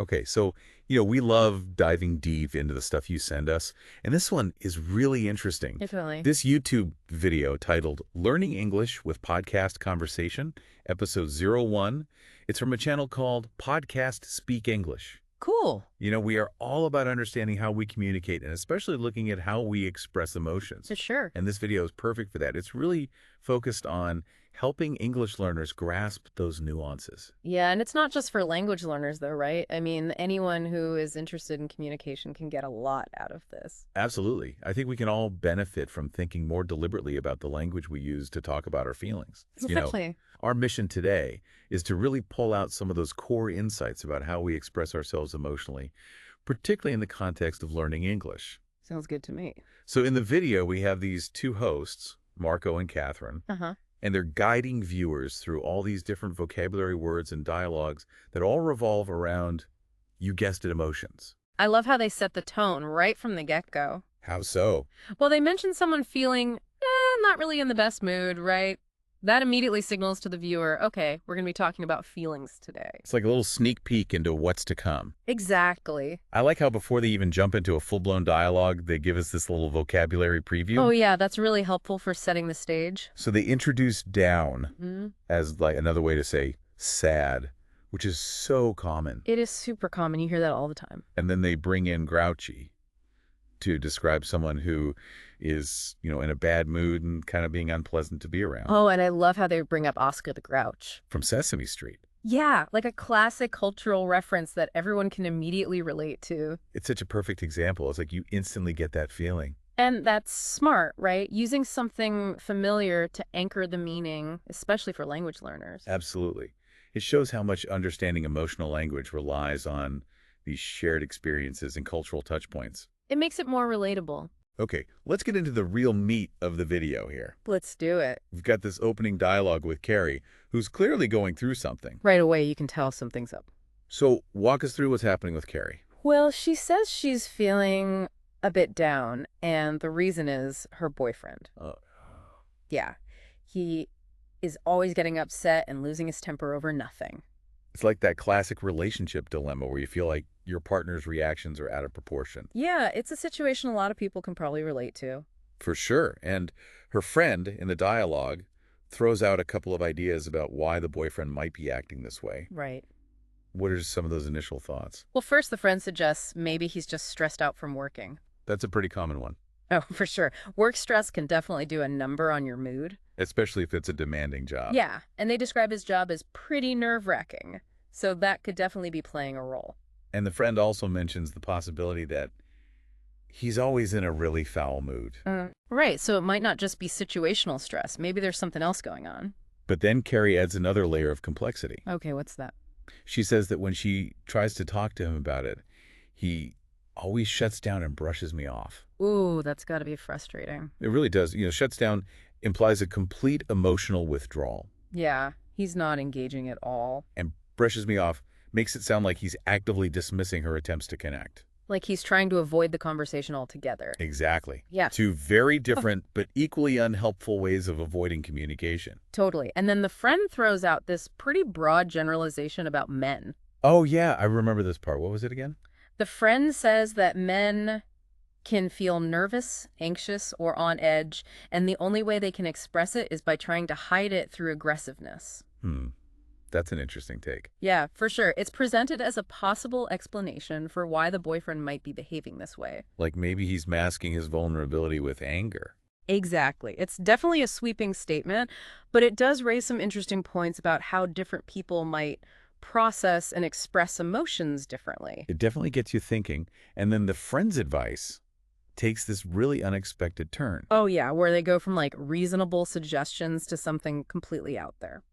Okay, so, we love diving deep into the stuff you send us, and this one is really interesting. Definitely. This YouTube video titled Learning English with Podcast Conversation, episode 01, it's from a channel called Podcast Speak English. Cool. We are all about understanding how we communicate and especially looking at how we express emotions. For sure. And this video is perfect for that. It's really focused on helping English learners grasp those nuances. Yeah, and it's not just for language learners, though, right? I mean, anyone who is interested in communication can get a lot out of this. Absolutely. I think we can all benefit from thinking more deliberately about the language we use to talk about our feelings. Exactly. Our mission today is to really pull out some of those core insights about how we express ourselves emotionally, particularly in the context of learning English. Sounds good to me. So in the video, we have these two hosts, Marco and Catherine, Uh-huh. and they're guiding viewers through all these different vocabulary words and dialogues that all revolve around, you guessed it, emotions. I love how they set the tone right from the get-go. How so? Well, they mentioned someone feeling not really in the best mood, right? That immediately signals to the viewer, okay, we're going to be talking about feelings today. It's like a little sneak peek into what's to come. Exactly. I like how before they even jump into a full-blown dialogue, they give us this little vocabulary preview. Oh, yeah, that's really helpful for setting the stage. So they introduce down Mm-hmm. as like another way to say sad, which is so common. It is super common. You hear that all the time. And then they bring in grouchy to describe someone who is, in a bad mood and kind of being unpleasant to be around. Oh, and I love how they bring up Oscar the Grouch. From Sesame Street. Yeah, like a classic cultural reference that everyone can immediately relate to. It's such a perfect example. It's like you instantly get that feeling. And that's smart, right? Using something familiar to anchor the meaning, especially for language learners. Absolutely. It shows how much understanding emotional language relies on these shared experiences and cultural touch points. It makes it more relatable. Okay, let's get into the real meat of the video here. Let's do it. We've got this opening dialogue with Carrie, who's clearly going through something. Right away, you can tell something's up. So walk us through what's happening with Carrie. Well, she says she's feeling a bit down, and the reason is her boyfriend. Yeah, he is always getting upset and losing his temper over nothing. It's like that classic relationship dilemma where you feel like your partner's reactions are out of proportion. Yeah, it's a situation a lot of people can probably relate to. For sure. And her friend in the dialogue throws out a couple of ideas about why the boyfriend might be acting this way. Right. What are some of those initial thoughts? Well, first the friend suggests maybe he's just stressed out from working. That's a pretty common one. Oh, for sure. Work stress can definitely do a number on your mood. Especially if it's a demanding job. Yeah, and they describe his job as pretty nerve-wracking. So that could definitely be playing a role. And the friend also mentions the possibility that he's always in a really foul mood. Right, so it might not just be situational stress. Maybe there's something else going on. But then Carrie adds another layer of complexity. Okay, what's that? She says that when she tries to talk to him about it, he always shuts down and brushes me off. Ooh, that's got to be frustrating. It really does. Shuts down implies a complete emotional withdrawal. Yeah, he's not engaging at all. And brushes me off makes it sound like he's actively dismissing her attempts to connect. Like he's trying to avoid the conversation altogether. Exactly. Yeah. Two very different but equally unhelpful ways of avoiding communication. Totally. And then the friend throws out this pretty broad generalization about men. Oh, yeah, I remember this part. What was it again? The friend says that men can feel nervous, anxious, or on edge, and the only way they can express it is by trying to hide it through aggressiveness. That's an interesting take. Yeah, for sure. It's presented as a possible explanation for why the boyfriend might be behaving this way. Like maybe he's masking his vulnerability with anger. Exactly. It's definitely a sweeping statement, but it does raise some interesting points about how different people might process and express emotions differently. It definitely gets you thinking. And then the friend's advice takes this really unexpected turn. Oh, yeah, where they go from like reasonable suggestions to something completely out there.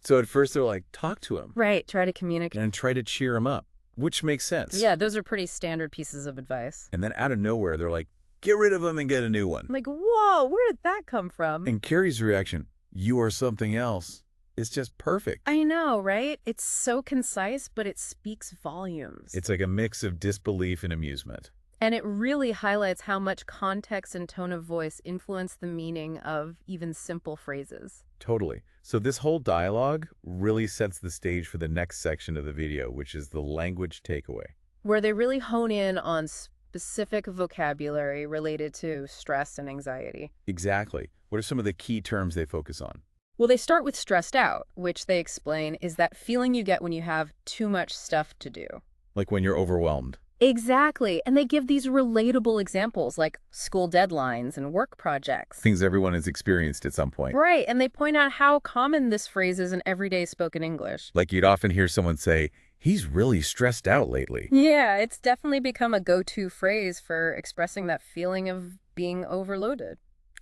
So at first they're like, talk to him. Right, try to communicate. And try to cheer him up, which makes sense. Yeah, those are pretty standard pieces of advice. And then out of nowhere, they're like, get rid of him and get a new one. Like, whoa, where did that come from? And Carrie's reaction, you are something else, is just perfect. I know, right? It's so concise, but it speaks volumes. It's like a mix of disbelief and amusement. And it really highlights how much context and tone of voice influence the meaning of even simple phrases. Totally. So this whole dialogue really sets the stage for the next section of the video, which is the language takeaway. Where they really hone in on specific vocabulary related to stress and anxiety. Exactly. What are some of the key terms they focus on? Well, they start with stressed out, which they explain is that feeling you get when you have too much stuff to do. Like when you're overwhelmed. Exactly. And they give these relatable examples like school deadlines and work projects. Things everyone has experienced at some point. Right. And they point out how common this phrase is in everyday spoken English. Like you'd often hear someone say, he's really stressed out lately. Yeah, it's definitely become a go-to phrase for expressing that feeling of being overloaded.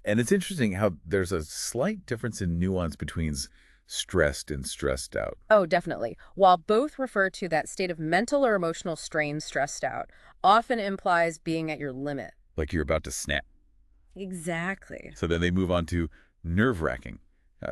And it's interesting how there's a slight difference in nuance between stressed and stressed out. Oh, definitely. While both refer to that state of mental or emotional strain, stressed out, often implies being at your limit. Like you're about to snap. Exactly. So then they move on to nerve-wracking.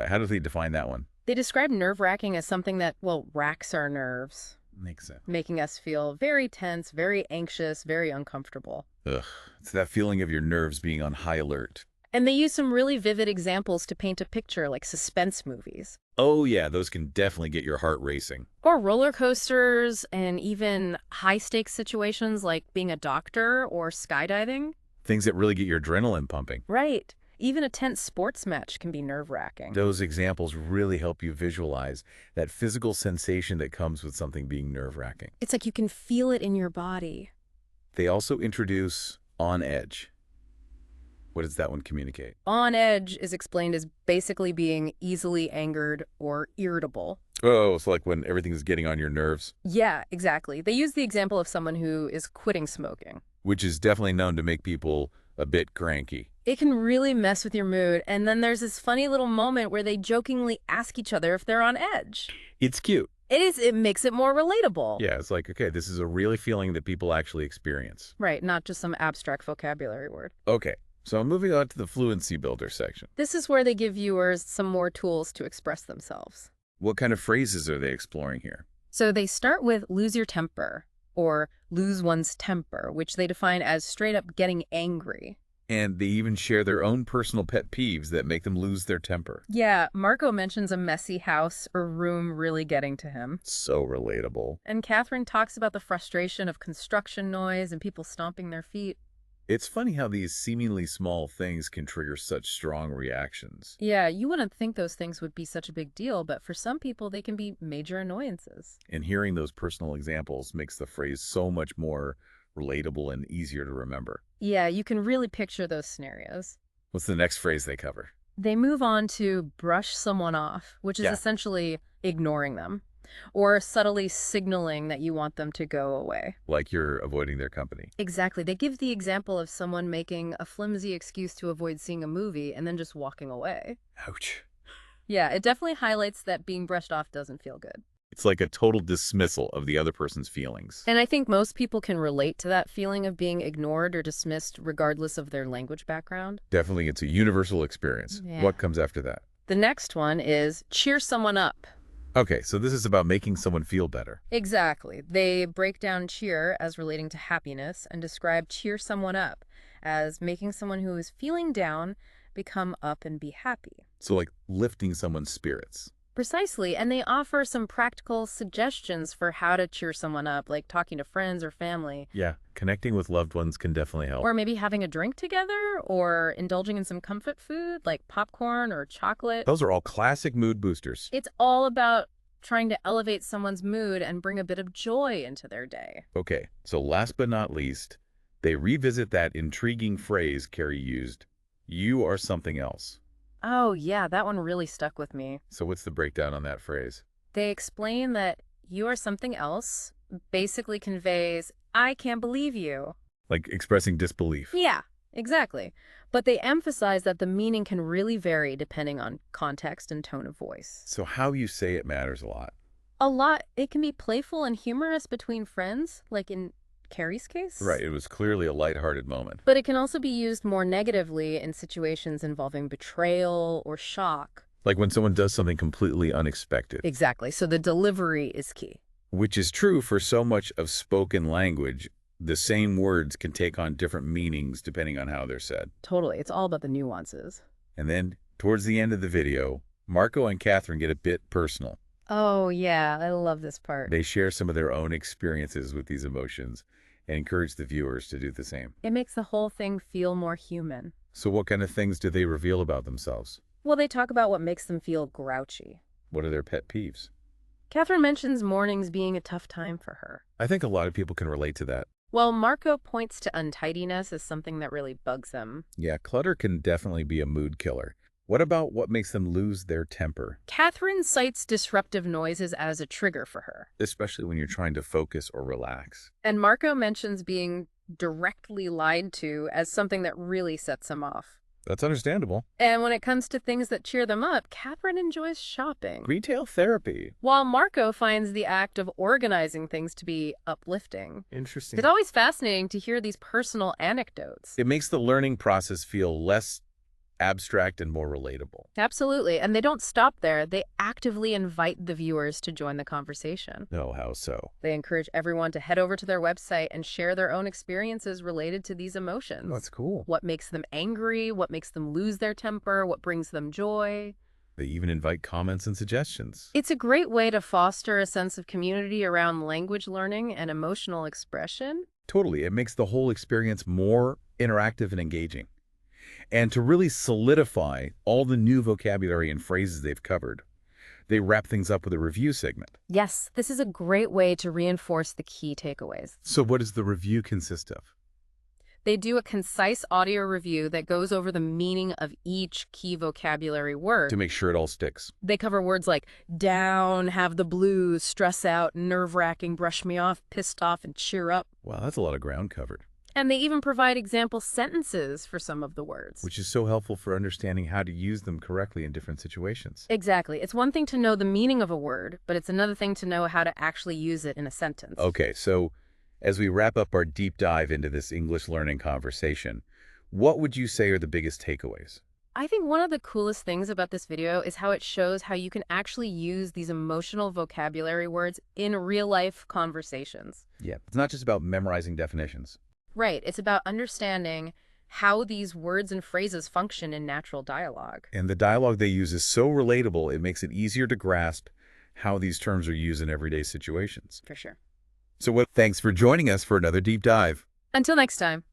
How do they define that one? They describe nerve-wracking as something that, well, racks our nerves, Makes sense. making us feel very tense, very anxious, very uncomfortable. Ugh. It's that feeling of your nerves being on high alert. And they use some really vivid examples to paint a picture, like suspense movies. Oh yeah, those can definitely get your heart racing. Or roller coasters and even high-stakes situations like being a doctor or skydiving. Things that really get your adrenaline pumping. Right. Even a tense sports match can be nerve-wracking. Those examples really help you visualize that physical sensation that comes with something being nerve-wracking. It's like you can feel it in your body. They also introduce on edge. What does that one communicate? On edge is explained as basically being easily angered or irritable. Oh, so like when everything is getting on your nerves? Yeah, exactly. They use the example of someone who is quitting smoking. Which is definitely known to make people a bit cranky. It can really mess with your mood. And then there's this funny little moment where they jokingly ask each other if they're on edge. It's cute. It makes it more relatable. Yeah, it's like, okay, this is a real feeling that people actually experience. Right, not just some abstract vocabulary word. Okay, so I'm moving on to the fluency builder section. This is where they give viewers some more tools to express themselves. What kind of phrases are they exploring here? So they start with lose your temper, or lose one's temper, which they define as straight up getting angry. And they even share their own personal pet peeves that make them lose their temper. Yeah, Marco mentions a messy house or room really getting to him. So relatable. And Catherine talks about the frustration of construction noise and people stomping their feet. It's funny how these seemingly small things can trigger such strong reactions. Yeah, you wouldn't think those things would be such a big deal, but for some people, they can be major annoyances. And hearing those personal examples makes the phrase so much more relatable and easier to remember. Yeah, you can really picture those scenarios. What's the next phrase they cover? They move on to brush someone off, which is essentially ignoring them, or subtly signaling that you want them to go away. Like you're avoiding their company. Exactly. They give the example of someone making a flimsy excuse to avoid seeing a movie and then just walking away. Ouch. Yeah, it definitely highlights that being brushed off doesn't feel good. It's like a total dismissal of the other person's feelings. And I think most people can relate to that feeling of being ignored or dismissed regardless of their language background. Definitely, it's a universal experience. Yeah. What comes after that? The next one is cheer someone up. Okay, so this is about making someone feel better. Exactly. They break down cheer as relating to happiness and describe cheer someone up as making someone who is feeling down become up and be happy. So like lifting someone's spirits. Precisely, and they offer some practical suggestions for how to cheer someone up, like talking to friends or family. Yeah, connecting with loved ones can definitely help. Or maybe having a drink together, or indulging in some comfort food, like popcorn or chocolate. Those are all classic mood boosters. It's all about trying to elevate someone's mood and bring a bit of joy into their day. Okay, so last but not least, they revisit that intriguing phrase Carrie used, you are something else. Oh, yeah, that one really stuck with me. So what's the breakdown on that phrase? They explain that you are something else basically conveys, I can't believe you. Like expressing disbelief. Yeah, exactly. But they emphasize that the meaning can really vary depending on context and tone of voice. So how you say it matters a lot. A lot. It can be playful and humorous between friends, like in Carrie's case. Right, it was clearly a lighthearted moment. But it can also be used more negatively in situations involving betrayal or shock. Like when someone does something completely unexpected. Exactly. So the delivery is key. Which is true for so much of spoken language The same words can take on different meanings depending on how they're said. Totally. It's all about the nuances. And then, towards the end of the video, Marco and Catherine get a bit personal. Oh, yeah. I love this part. They share some of their own experiences with these emotions and encourage the viewers to do the same. It makes the whole thing feel more human. So what kind of things do they reveal about themselves? Well, they talk about what makes them feel grouchy. What are their pet peeves? Catherine mentions mornings being a tough time for her. I think a lot of people can relate to that. Well, Marco points to untidiness as something that really bugs him. Yeah, clutter can definitely be a mood killer. What about what makes them lose their temper? Catherine cites disruptive noises as a trigger for her. Especially when you're trying to focus or relax. And Marco mentions being directly lied to as something that really sets him off. That's understandable. And when it comes to things that cheer them up, Catherine enjoys shopping. Retail therapy. While Marco finds the act of organizing things to be uplifting. Interesting. It's always fascinating to hear these personal anecdotes. It makes the learning process feel less abstract and more relatable. Absolutely. And they don't stop there. They actively invite the viewers to join the conversation. Oh, how so? They encourage everyone to head over to their website and share their own experiences related to these emotions. That's cool. What makes them angry, what makes them lose their temper, what brings them joy. They even invite comments and suggestions. It's a great way to foster a sense of community around language learning and emotional expression. Totally. It makes the whole experience more interactive and engaging. And to really solidify all the new vocabulary and phrases they've covered, they wrap things up with a review segment. Yes, this is a great way to reinforce the key takeaways. So what does the review consist of? They do a concise audio review that goes over the meaning of each key vocabulary word. To make sure it all sticks. They cover words like down, have the blues, stress out, nerve-wracking, brush me off, pissed off, and cheer up. Wow, that's a lot of ground covered. And they even provide example sentences for some of the words. Which is so helpful for understanding how to use them correctly in different situations. Exactly. It's one thing to know the meaning of a word, but it's another thing to know how to actually use it in a sentence. Okay, so as we wrap up our deep dive into this English learning conversation, what would you say are the biggest takeaways? I think one of the coolest things about this video is how it shows how you can actually use these emotional vocabulary words in real-life conversations. Yeah, it's not just about memorizing definitions. Right. It's about understanding how these words and phrases function in natural dialogue. And the dialogue they use is so relatable, it makes it easier to grasp how these terms are used in everyday situations. For sure. So thanks for joining us for another deep dive. Until next time.